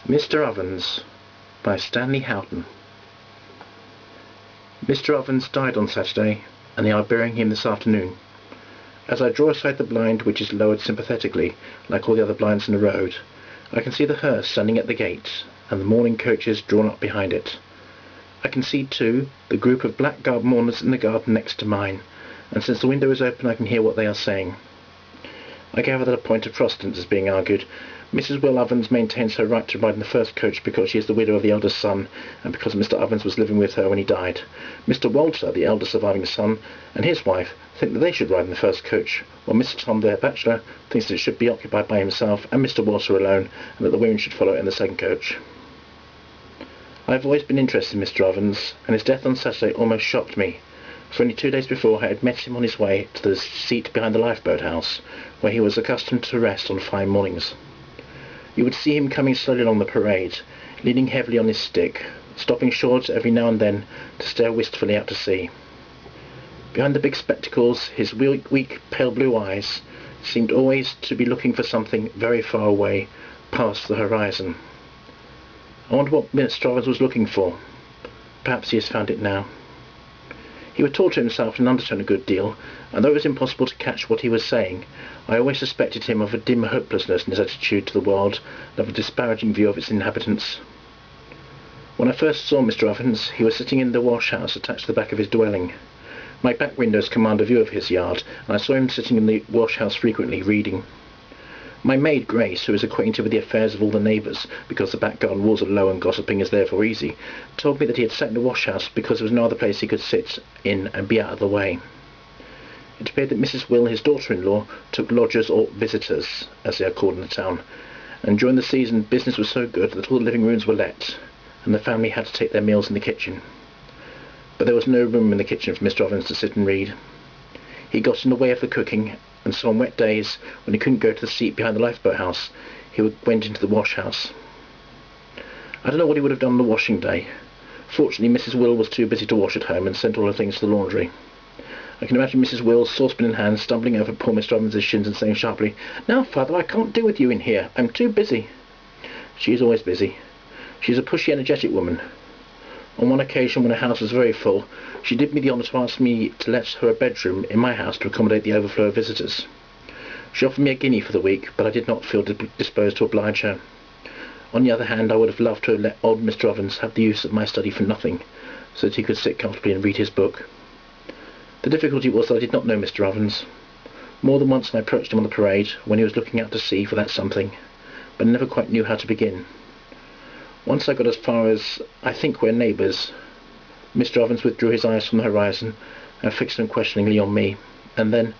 Mr. Ovens by Stanley Houghton. Mr. Ovens died on Saturday, and they are burying him this afternoon. As I draw aside the blind, which is lowered sympathetically, like all the other blinds in the road, I can see the hearse standing at the gate, and the mourning coaches drawn up behind it. I can see, too, the group of black-garbed mourners in the garden next to mine, and since the window is open I can hear what they are saying. I gather that a point of Protestants is being argued. Mrs. Will Ovens maintains her right to ride in the first coach because she is the widow of the eldest son, and because Mr. Ovens was living with her when he died. Mr. Walter, the eldest surviving son, and his wife think that they should ride in the first coach, while Mr. Tom, their bachelor, thinks that it should be occupied by himself and Mr. Walter alone, and that the women should follow in the second coach. I have always been interested in Mr. Ovens, and his death on Saturday almost shocked me. For only 2 days before I had met him on his way to the seat behind the lifeboat house, where he was accustomed to rest on fine mornings. You would see him coming slowly along the parade, leaning heavily on his stick, stopping short every now and then to stare wistfully out to sea. Behind the big spectacles, his weak, pale blue eyes seemed always to be looking for something very far away, past the horizon. I wonder what Mr. Ovens was looking for. Perhaps he has found it now. He would talk to himself in an undertone a good deal, and though it was impossible to catch what he was saying, I always suspected him of a dim hopelessness in his attitude to the world, and of a disparaging view of its inhabitants. When I first saw Mr. Ovens, he was sitting in the wash-house attached to the back of his dwelling. My back windows command a view of his yard, and I saw him sitting in the wash-house frequently, reading. My maid Grace, who is acquainted with the affairs of all the neighbours, because the back garden walls are low and gossiping is therefore easy, told me that he had sat in the wash-house because there was no other place he could sit in and be out of the way. It appeared that Mrs. Will, his daughter-in-law, took lodgers or visitors, as they are called in the town, and during the season business was so good that all the living rooms were let, and the family had to take their meals in the kitchen. But there was no room in the kitchen for Mr. Ovens to sit and read. He got in the way of the cooking, and so on wet days, when he couldn't go to the seat behind the lifeboat house, he went into the wash-house. I don't know what he would have done on the washing day. Fortunately, Mrs. Will was too busy to wash at home and sent all her things to the laundry. I can imagine Mrs. Will, saucepan in hand, stumbling over poor Mr. Ovens' shins and saying sharply, "Now, father, I can't do with you in here. I'm too busy." She is always busy. She is a pushy, energetic woman. On one occasion, when her house was very full, she did me the honour to ask me to let her a bedroom in my house to accommodate the overflow of visitors. She offered me a guinea for the week, but I did not feel disposed to oblige her. On the other hand, I would have loved to have let old Mr. Ovens have the use of my study for nothing, so that he could sit comfortably and read his book. The difficulty was that I did not know Mr. Ovens. More than once I approached him on the parade, when he was looking out to sea for that something, but I never quite knew how to begin. Once I got as far as, "I think we're neighbours." Mr. Ovens withdrew his eyes from the horizon and fixed them questioningly on me, and then,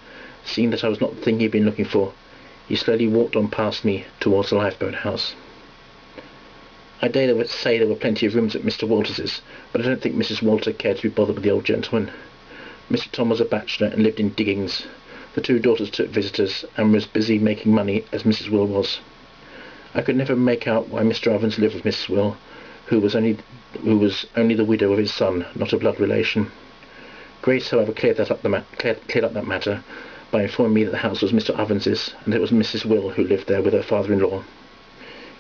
seeing that I was not the thing he had been looking for, he slowly walked on past me towards the lifeboat house. I dare say there were plenty of rooms at Mr. Walters's, but I don't think Mrs. Walter cared to be bothered with the old gentleman. Mr. Tom was a bachelor and lived in diggings. The 2 daughters took visitors and was busy making money as Mrs. Will was. I could never make out why Mr. Ovens lived with Mrs. Will, who was only the widow of his son, not a blood relation. Grace, however, cleared up that matter by informing me that the house was Mr. Ovens's, and that it was Mrs. Will who lived there with her father-in-law.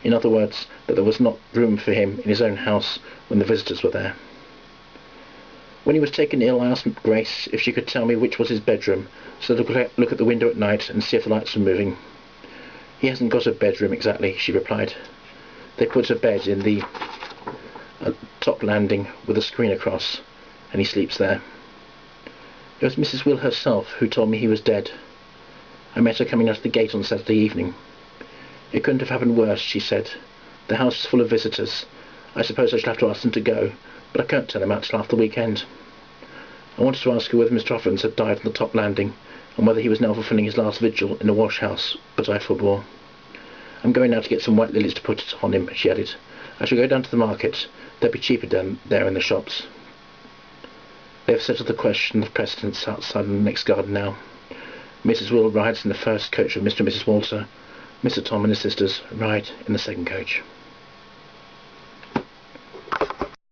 In other words, that there was not room for him in his own house when the visitors were there. When he was taken ill, I asked Grace if she could tell me which was his bedroom, so that I could look at the window at night and see if the lights were moving. "He hasn't got a bedroom exactly," she replied. "They put a bed in the top landing with a screen across, and he sleeps there." It was Mrs. Will herself who told me he was dead. I met her coming out of the gate on Saturday evening. "It couldn't have happened worse," she said. "The house is full of visitors. I suppose I shall have to ask them to go, but I can't turn them out till after the weekend." I wanted to ask her whether Mr. Ovens had died on the top landing, and whether he was now fulfilling his last vigil in the wash-house, but I forbore. "I'm going now to get some white lilies to put on him," she added. "I shall go down to the market. They'll be cheaper down there in the shops." They have settled the question of precedence outside in the next garden now. Mrs. Will rides in the first coach with Mr. and Mrs. Walter. Mr. Tom and his sisters ride in the second coach.